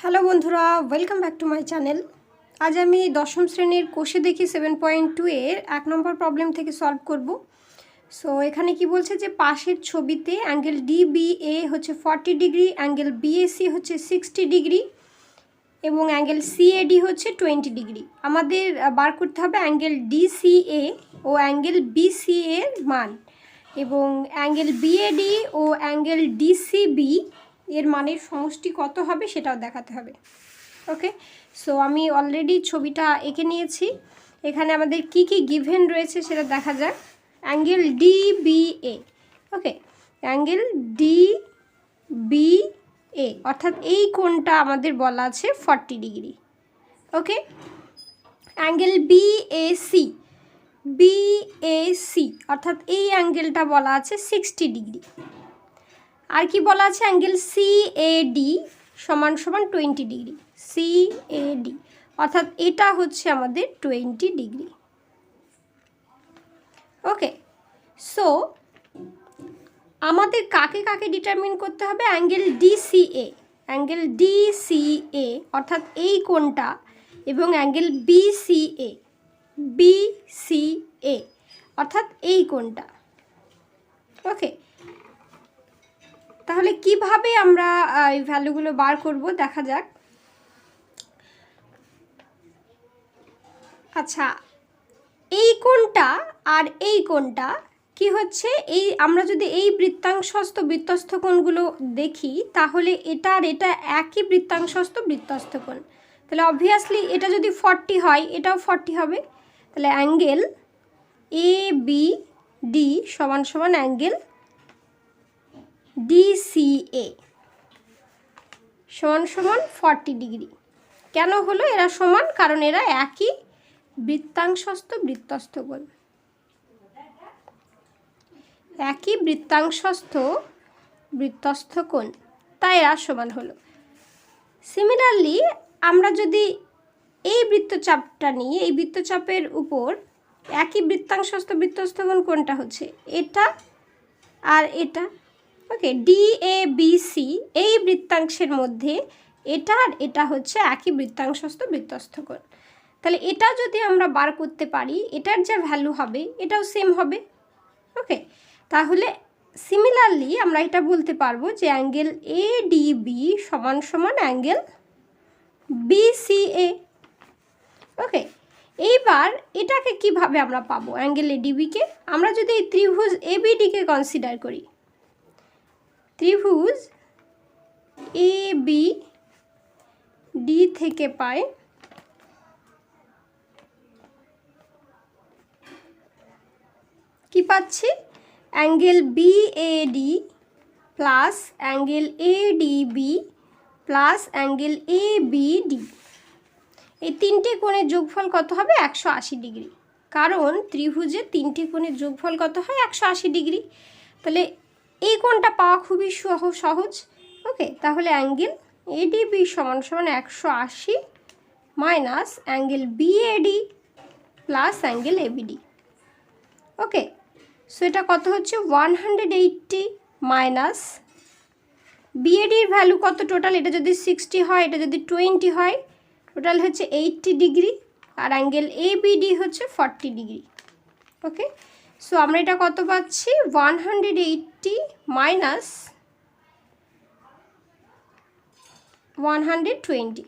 Hello বন্ধুরা, welcome back to my channel. আজ আমি দশম শ্রেণীর কোষে দেখি 7.2 এর 1 নম্বর প্রবলেম থেকে সলভ করব। সো এখানে কি বলছে যে পাশের ছবিতে অ্যাঙ্গেল ডিবিএ হচ্ছে 40 ডিগ্রি, অ্যাঙ্গেল বিএসি হচ্ছে 60 ডিগ্রি এবং অ্যাঙ্গেল সিএডি হচ্ছে 20 ডিগ্রি। আমাদের বার করতে হবে অ্যাঙ্গেল ডিসিএ ও অ্যাঙ্গেল বিসিএ এর মান, এবং অ্যাঙ্গেল বিএডি ও অ্যাঙ্গেল ডিসিবি এর মানের সমষ্টি কত হবে সেটাও দেখাতে হবে। ওকে, সো আমি অলরেডি ছবিটা এঁকে নিয়েছি। এখানে আমাদের কি কি গিভেন রয়েছে সেটা দেখা যাক। অ্যাঙ্গেল ডিবিএ, ওকে, অ্যাঙ্গেল ডিবিএ অর্থাৎ এই কোণটা আমাদের বলা আছে 40 ডিগ্রি। ওকে, অ্যাঙ্গেল বিএসি, বিএসি অর্থাৎ এই অ্যাঙ্গেলটা বলা আছে 60 ডিগ্রি। আর কি বলা আছে, অ্যাঙ্গেল সিএডি সমান সমান 20 ডিগ্রি। সিএডি অর্থাৎ এটা হচ্ছে আমাদের 20 ডিগ্রি। ওকে, সো আমাদের কাকে কাকে ডিটারমিন করতে হবে, অ্যাঙ্গেল ডিসিএ, অ্যাঙ্গেল ডিসিএ অর্থাৎ এই কোণটা, এবং অ্যাঙ্গেল বিসিএ, বিসিএ অর্থাৎ এই কোণটা। ওকে, তাহলে কিভাবে আমরা এই ভ্যালুগুলো বার করব দেখা যাক। আচ্ছা, এই কোণটা আর এই কোণটা কি হচ্ছে, এই আমরা যদি এই বৃত্তাংশস্থ বৃত্তস্থ কোণগুলো দেখি তাহলে এটা আর এটা একই বৃত্তাংশস্থ বৃত্তস্থ কোণ। তাহলে অবভিয়াসলি এটা যদি 40 হয় এটাও 40 হবে। তাহলে অ্যাঙ্গেল এ বি ডি সমান সমান অ্যাঙ্গেল ডিসিএ সমান সমান 40 ডিগ্রি। কেন হলো এরা সমান, কারণ এরা একই বৃত্তাংশস্থ বৃত্তস্থ কোণ, একই বৃত্তাংশস্থ বৃত্তস্থ কোণ, তাই এরা সমান হলো। সিমিলারলি আমরা যদি এই বৃত্তচাপটা নিই, এই বৃত্তচাপের উপর একই বৃত্তাংশস্থ বৃত্তস্থ কোণ কোনটা হচ্ছে, এটা আর এটা। ওকে, ডিএবিসি এই বৃত্তাংশের মধ্যে এটা আর এটা হচ্ছে একই বৃত্তাংশস্থ বৃত্তস্থ কোণ। তাহলে এটা যদি আমরা বার করতে পারি, এটার যে ভ্যালু হবে এটাও সেম হবে। ওকে, তাহলে সিমিলারলি আমরা এটা বলতে পারবো যে অ্যাঙ্গেল এডিবি সমান সমান অ্যাঙ্গেল বিসিএ। ওকে, এইবার এটাকে কিভাবে আমরা পাবো, অ্যাঙ্গেল এডিবিকে আমরা যদি এই ত্রিভুজ এবিডিকে কনসিডার করি, ত্রিভুজ এ বি ডি থেকে পাই কি পাচ্ছি, angle BAD plus angle ADB plus angle ABD, এই তিনটে কোণের যোগফল কত হবে, 180 ডিগ্রি। কারণ ত্রিভুজে তিনটে কোণের যোগফল কত হয়, 180 ডিগ্রি। তাহলে এই কোণটা পাওয়া খুবই সহজ। ওকে, তাহলে অ্যাঙ্গেল এডিবি সমান সমান 180 minus angle BAD plus angle ABD. Okay, so এটা কত হচ্ছে 180 মাইনাস বিএডির ভ্যালু কত টোটাল, এটা যদি 60 হয় এটা যদি 20 হয় টোটাল হচ্ছে 80 ডিগ্রি, আর অ্যাঙ্গেল এবিডি হচ্ছে 40 ডিগ্রি। ওকে, সো আমরা এটা কত পাচ্ছি, 180 মাইনাস 120,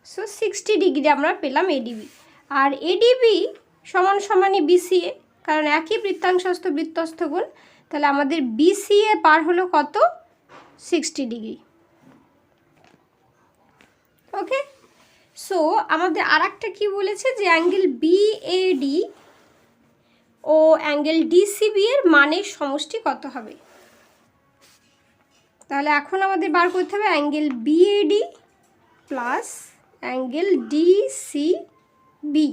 সো 60 ডিগ্রি আমরা পেলাম এডিবি। আর এডিবি সমান সমানই বিসিএ, কারণ একই বৃত্তাংশস্থ বৃত্তস্থ কোণ। তাহলে আমাদের বিসিএ পার হলো কত, 60 ডিগ্রি। ওকে, সো আমাদের আর একটা কী বলেছে যে অ্যাঙ্গেল বিএডি ও অ্যাঙ্গেল ডিসিবি এর মানের সমষ্টি কত হবে। তাহলে এখন আমাদের বার করতে হবে angle BAD plus angle DCB.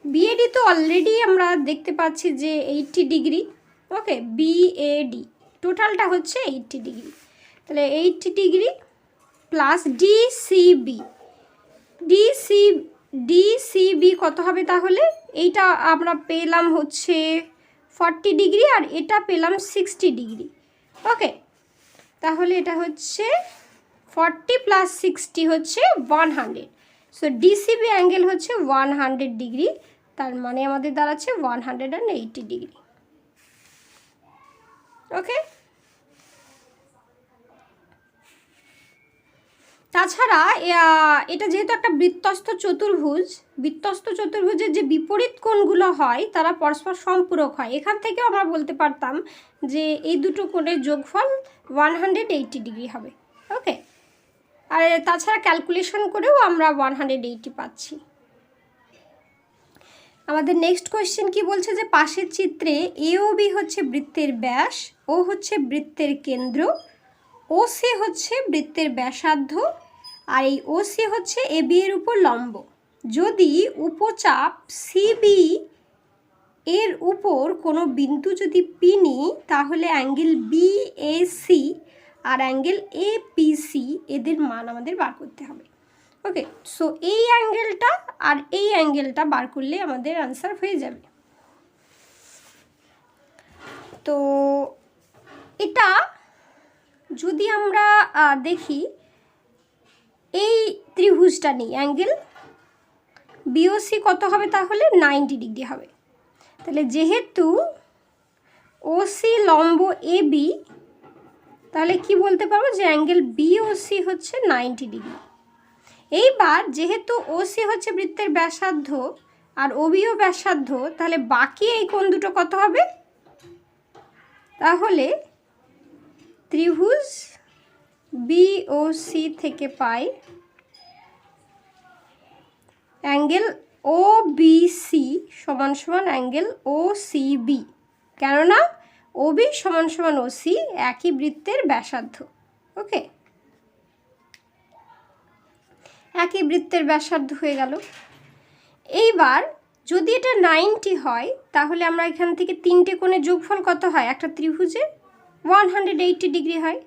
BAD তো অলরেডি আমরা দেখতে পাচ্ছি যে 80 ডিগ্রি। ওকে, বিএডি টোটালটা হচ্ছে 80 ডিগ্রি। তাহলে 80 ডিগ্রি প্লাস ডিসিবি, ডিসিবি কত হবে, তাহলে এইটা আমরা পেলাম হচ্ছে 40 ডিগ্রি আর এটা পেলাম 60 ডিগ্রি। ওকে, তাহলে এটা হচ্ছে 40 প্লাস 60 হচ্ছে 100। সো ডিসিবি অ্যাঙ্গেল হচ্ছে 100 ডিগ্রি, তার মানে আমাদের দাঁড়াচ্ছে 180 ডিগ্রি। ওকে, তাছাড়া এটা যেহেতু একটা বৃত্তস্থ চতুর্ভুজ, বৃত্তস্থ চতুর্ভুজের যে বিপরীত কোণগুলো হয় তারা পরস্পর সম্পূরক হয়। এখান থেকেও আমরা বলতে পারতাম যে এই দুটো কোণের যোগফল 180 ডিগ্রি হবে। ওকে, আর তাছাড়া ক্যালকুলেশন করেও আমরা 180 পাচ্ছি। আমাদের নেক্সট কোয়েশ্চেন কি বলছে যে পাশের চিত্রে এ ও বি হচ্ছে বৃত্তের ব্যাস, ও হচ্ছে বৃত্তের কেন্দ্র, ও সি হচ্ছে বৃত্তের ব্যাসার্ধ, আর এই ও সি হচ্ছে এ বি এর উপর লম্ব। যদি উপচাপ সিবি এর উপর কোনো বিন্দু যদি পি নিই, তাহলে অ্যাঙ্গেল বি এ সি আর অ্যাঙ্গেল এ পি সি এদের মান আমাদের বার করতে হবে। ওকে, সো এই অ্যাঙ্গেলটা আর এই অ্যাঙ্গেলটা বার করলে আমাদের আনসার হয়ে যাবে। তো এটা যদি আমরা দেখি, এই ত্রিভুজটা নিই, অ্যাঙ্গেল বিওসি কত হবে, তাহলে 90 ডিগ্রি হবে। তাহলে যেহেতু ওসি লম্ব এ বি, তাহলে কি বলতে পারবো যে অ্যাঙ্গেল বিওসি হচ্ছে 90 ডিগ্রি। এইবার যেহেতু ওসি হচ্ছে বৃত্তের ব্যাসার্ধ আর ওবিও ব্যাসার্ধ, তাহলে বাকি এই কোণ দুটো কত হবে, তাহলে ত্রিভুজ বিওসি থেকে পাই অ্যাঙ্গেল ও বিসি সমান সমান অ্যাঙ্গেল ও সিবি, কেননা ওবি সমান সমান ওসি একই বৃত্তের ব্যাসার্ধ। ওকে, একই বৃত্তের ব্যাসার্ধ হয়ে গেল। এইবার যদি এটা 90 হয়, তাহলে আমরা এখান থেকে তিনটে কোণের যোগফল কত হয়, একটা ত্রিভুজে 180 ডিগ্রি হয়।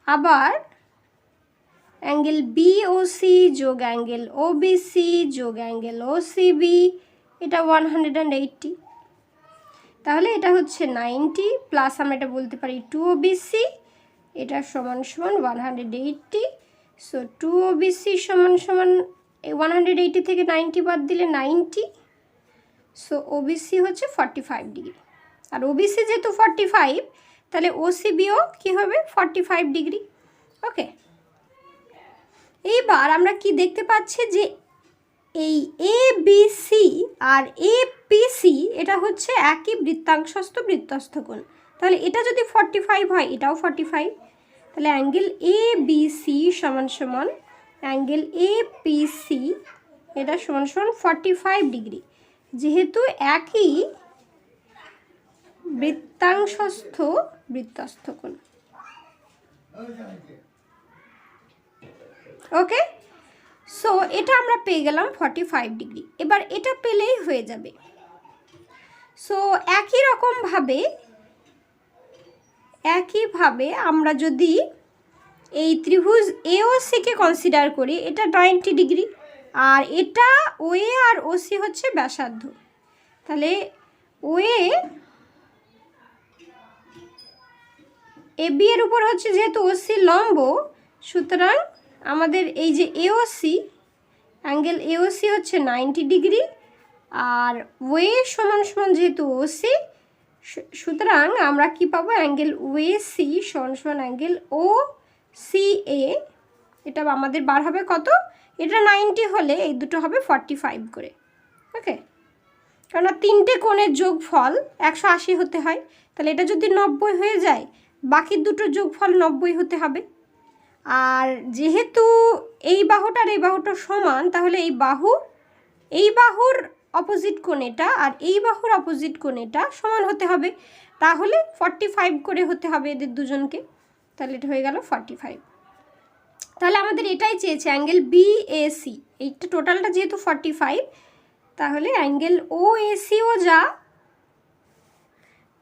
আবার অ্যাঙ্গেল বিওসি যোগ অ্যাঙ্গেল ওবিসি যোগ অ্যাঙ্গেল ওসিবি, এটা 180। তাহলে এটা হচ্ছে 90 প্লাস আমরা এটা বলতে পারি 2 ওবিসি, এটা সমান সমান 180। সো 2 ওবিসি সমান সমান 180 থেকে 90 বাদ দিলে 90। সো ওবিসি হচ্ছে 45 ডিগ্রি, আর ওবিসি যেহেতু 45, তাহলে ওসিবিও কী হবে, 45 ডিগ্রি। ওকে, এইবার আমরা কি দেখতে পাচ্ছি যে এই এ বি সি আর এ পি সি এটা হচ্ছে একই বৃত্তাংশস্থ বৃত্তস্থ কোণ। তাহলে এটা যদি 45 হয়, এটাও 45। তাহলে অ্যাঙ্গেল এ বি সি সমান সমান অ্যাঙ্গেল এ পি সি, এটা সমান সমান 45 ডিগ্রি, যেহেতু একই বৃত্তাংশস্থ বৃত্তস্থ কোণ। ওকে, সো এটা আমরা পেয়ে গেলাম 45 ডিগ্রি। এবার এটা পেলেই হয়ে যাবে। সো একইভাবে আমরা যদি এই ত্রিভুজ এওসিকে কনসিডার করি, এটা 90 ডিগ্রি, আর এটা ওএ আর ওসি হচ্ছে ব্যাসার্ধ। তাহলে ওএ এবি এর উপর হচ্ছে যেহেতু ওসি লম্ব, সুতরাং আমাদের এই যে এওসি, অ্যাঙ্গেল এওসি হচ্ছে 90 ডিগ্রি, আর ওয়ে সমান সমান যেহেতু ওসি, সুতরাং আমরা কি পাবো, অ্যাঙ্গেল ওএসি সমান সমান অ্যাঙ্গেল ও সি এ। এটা আমাদের বার হবে কত, এটা 90 হলে এই দুটো হবে 45 করে। ওকে, কেননা তিনটে কোণের যোগফল 180 হতে হয়, তাহলে এটা যদি 90 হয়ে যায়, বাকি দুটো যোগফল 90 হতে হবে। আর যেহেতু এই বাহুটার এই বাহুটা সমান, তাহলে এই বাহুর অপোজিট কোণ এটা আর এই বাহুর অপোজিট কোণ এটা সমান হতে হবে, তাহলে 45 করে হতে হবে এদের দুজনকে। তাহলে এটা হয়ে গেল 45। তাহলে আমাদের এটাই চেয়েছে, অ্যাঙ্গেল বিএসি, এইটা টোটালটা যেহেতু 45, তাহলে অ্যাঙ্গেল ওএসিও যা,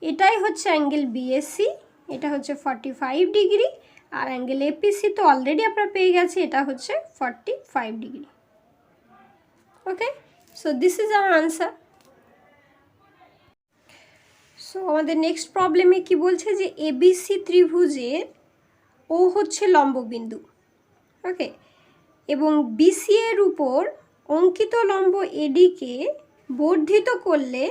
এটাই হচ্ছে অ্যাঙ্গেল বিএসি, এটা হচ্ছে 45 ডিগ্রি, আর অ্যাঙ্গেল এপিসি তো অলরেডি আপনারা পেয়ে গেছে, এটা হচ্ছে 45 degree. Okay, so this is our answer. So আমাদের নেক্সট প্রবলেমে কি বলছে যে এবিসি ত্রিভুজের ও হচ্ছে লম্ববিন্দু। ওকে, এবং বিসি এর উপর অঙ্কিত লম্ব এডিকে বর্ধিত করলে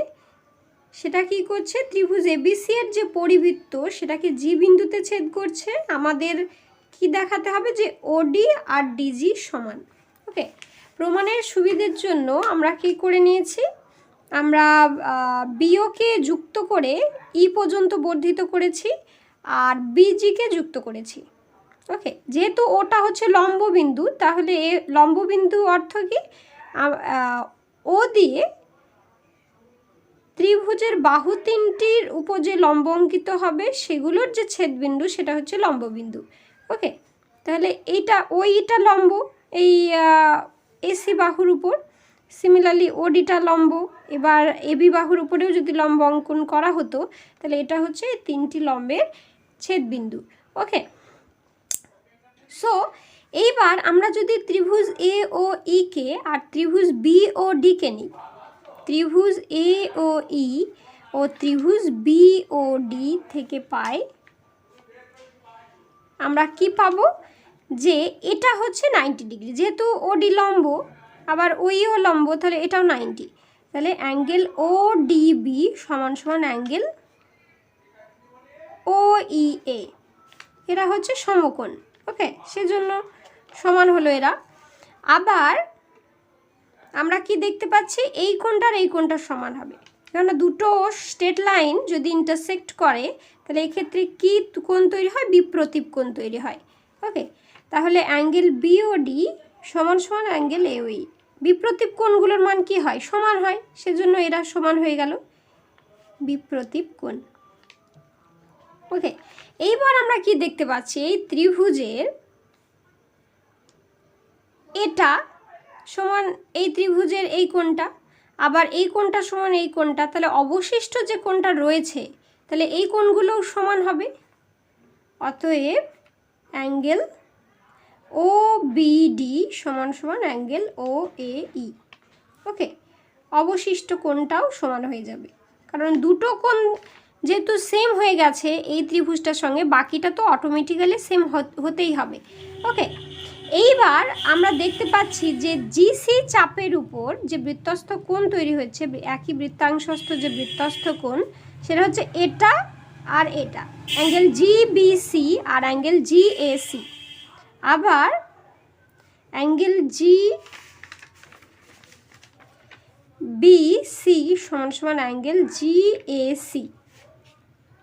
সেটা কি করছে, ত্রিভুজ এবিসি এর যে পরিবৃত্ত সেটাকে জি বিন্দুতে ছেদ করছে। আমাদের কি দেখাতে হবে, যে ওডি আর ডিজি সমান। ওকে, প্রমাণের সুবিধের জন্য আমরা কি করে নিয়েছি, আমরা বিওকে যুক্ত করে ই পর্যন্ত বর্ধিত করেছি আর বিজিকে যুক্ত করেছি। ওকে, যেহেতু ওটা হচ্ছে লম্ববিন্দু, তাহলে এ লম্ববিন্দু অর্থ কি, ও দিয়ে ত্রিভুজের বাহু তিনটির উপর যে লম্ব অঙ্কিত হবে সেগুলোর যে ছেদবিন্দু সেটা হচ্ছে লম্ববিন্দু। ওকে, তাহলে ওইটা লম্ব এই এসি বাহুর উপর, সিমিলারলি ওডিটা লম্ব। এবার এবি বাহুর উপরেও যদি লম্ব অঙ্কন করা হতো তাহলে এটা হচ্ছে এই তিনটি লম্বের ছেদবিন্দু। ওকে, সো এইবার আমরা যদি ত্রিভুজ এ ও ই কে আর ত্রিভুজ বি ও ডি কে নিই, ত্রিভুজ এ ও ই ও ত্রিভুজ বি ও ডি থেকে পাই আমরা কি পাবো, যে এটা হচ্ছে 90 ডিগ্রি, যেহেতু ওডি লম্ব আবার ওইও লম্ব, তাহলে এটাও 90। তাহলে অ্যাঙ্গেল ও ডিবি সমান সমান অ্যাঙ্গেল ও ই এ, এরা হচ্ছে সমকোণ। ওকে, সেজন্য সমান হলো এরা। আবার আমরা কি দেখতে পাচ্ছি, এই কোণটার এই কোণটার সমান হবে, কেননা দুটো স্ট্রেট লাইন যদি ইন্টারসেক্ট করে তাহলে এক্ষেত্রে কি কোণ তৈরি হয়, বিপ্রতীপ কোণ তৈরি হয়। ওকে, তাহলে অ্যাঙ্গেল বিওডি সমান সমান অ্যাঙ্গেল এওই, বিপ্রতীপ কোণগুলোর মান কি হয়, সমান হয়, সেজন্য এরা সমান হয়ে গেল বিপ্রতীপ কোণ। ওকে, এইবার আমরা কি দেখতে পাচ্ছি, এই ত্রিভুজের এটা সমান এই ত্রিভুজের এই কোণটা, আবার এই কোণটা সমান এই কোণটা, তাহলে অবশিষ্ট যে কোণটা রয়েছে তাহলে এই কোণগুলোও সমান হবে। অতএব অ্যাঙ্গেল ও বিডি সমান সমান অ্যাঙ্গেল ও এ ই। ওকে, অবশিষ্ট কোণটাও সমান হয়ে যাবে, কারণ দুটো কোণ যেহেতু সেম হয়ে গেছে এই ত্রিভুজটার সঙ্গে, বাকিটা তো অটোমেটিক্যালি সেম হতেই হবে। ওকে, এইবার আমরা দেখতে পাচ্ছি যে জিসি চাপের উপর যে বৃত্তস্থ কোণ তৈরি হচ্ছে, একই বৃত্তাংশস্থ যে বৃত্তস্থ কোণ, সেটা হচ্ছে এটা আর এটা, অ্যাঙ্গেল জিবিসি আর অ্যাঙ্গেল জিএসি। আবার অ্যাঙ্গেল জিবিসি সমান সমান অ্যাঙ্গেল জিএসি,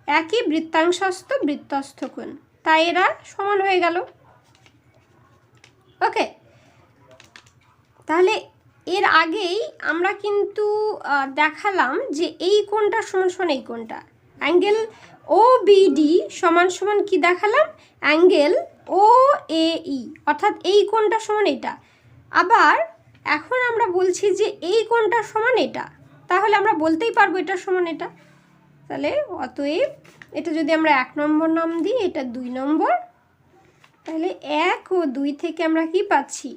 একই বৃত্তাংশস্থ বৃত্তস্থ কোণ, তাই এরা সমান হয়ে গেল। ওকে, তাহলে এর আগেই আমরা কিন্তু দেখালাম যে এই কোণটা সমান সমান এই কোণটা, অ্যাঙ্গেল ও বিডি সমান সমান কি দেখালাম, অ্যাঙ্গেল ও এ ই, অর্থাৎ এই কোণটা সমান এটা। আবার এখন আমরা বলছি যে এই কোণটা সমান এটা, তাহলে আমরা বলতেই পারবো এটা সমান এটা। তাহলে অতএব এটা যদি আমরা 1 নম্বর নাম দিই, এটা 2 নম্বর, তাহলে 1 ও 2 থেকে আমরা কি পাচ্ছি,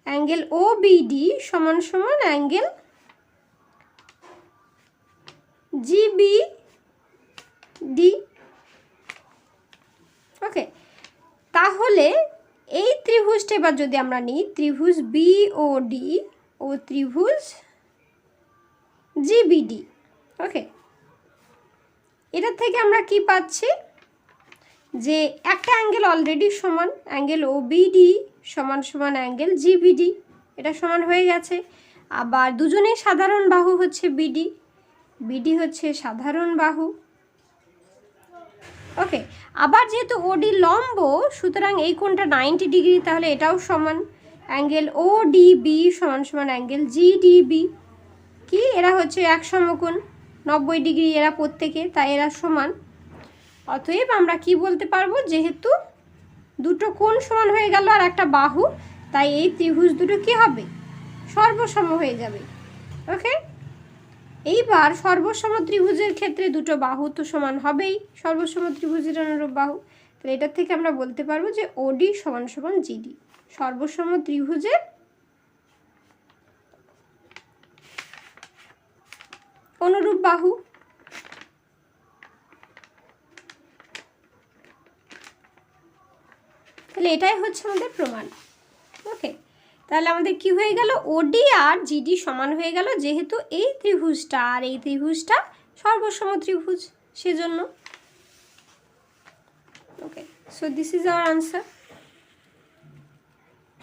অ্যাঙ্গেল ও বিডি সমান সমান অ্যাঙ্গেল জিবিডি। ওকে, তাহলে এই ত্রিভুজটা এবার যদি আমরা নিই, ত্রিভুজ বিওডি ও ত্রিভুজ জিবিডি। ওকে, এটার থেকে আমরা কি পাচ্ছি, যে একটা অ্যাঙ্গেল অলরেডি সমান, অ্যাঙ্গেল ও বিডি সমান সমান অ্যাঙ্গেল জিবিডি, এটা সমান হয়ে গেছে। আবার দুজনেই সাধারণ বাহু হচ্ছে বিডি, বিডি হচ্ছে সাধারণ বাহু। ওকে, আবার যেহেতু ওডি লম্ব সুতরাং এই কোণটা 90 ডিগ্রি, তাহলে এটাও সমান, অ্যাঙ্গেল ও ডিবি সমান সমান অ্যাঙ্গেল জিডিবি। কি, এরা হচ্ছে এক সমকোণ, 90 ডিগ্রি এরা প্রত্যেকে, তাই এরা সমান। অতএব আমরা কি বলতে পারবো, যেহেতু দুটো কোণ সমান হয়ে গেল আর একটা বাহু, তাই এই ত্রিভুজ দুটো কি হবে, সর্বসম হয়ে যাবে। ওকে, এইবার সর্বসম ত্রিভুজের ক্ষেত্রে দুটো বাহু তো সমান হবেই, সর্বসম ত্রিভুজের অনুরূপ বাহু। তাহলে এটার থেকে আমরা বলতে পারবো যে ওডি সমান সমান জিডি, সর্বসম ত্রিভুজের অনুরূপ বাহু। তাহলে এটাই হচ্ছে আমাদের প্রমাণ। ওকে, তাহলে আমাদের কি হয়ে গেল, ওডি আর জিডি সমান হয়ে গেল, যেহেতু এই ত্রিভুজটা আর এই ত্রিভুজটা সর্বসম ত্রিভুজ সেজন্য। Okay, so this is our answer.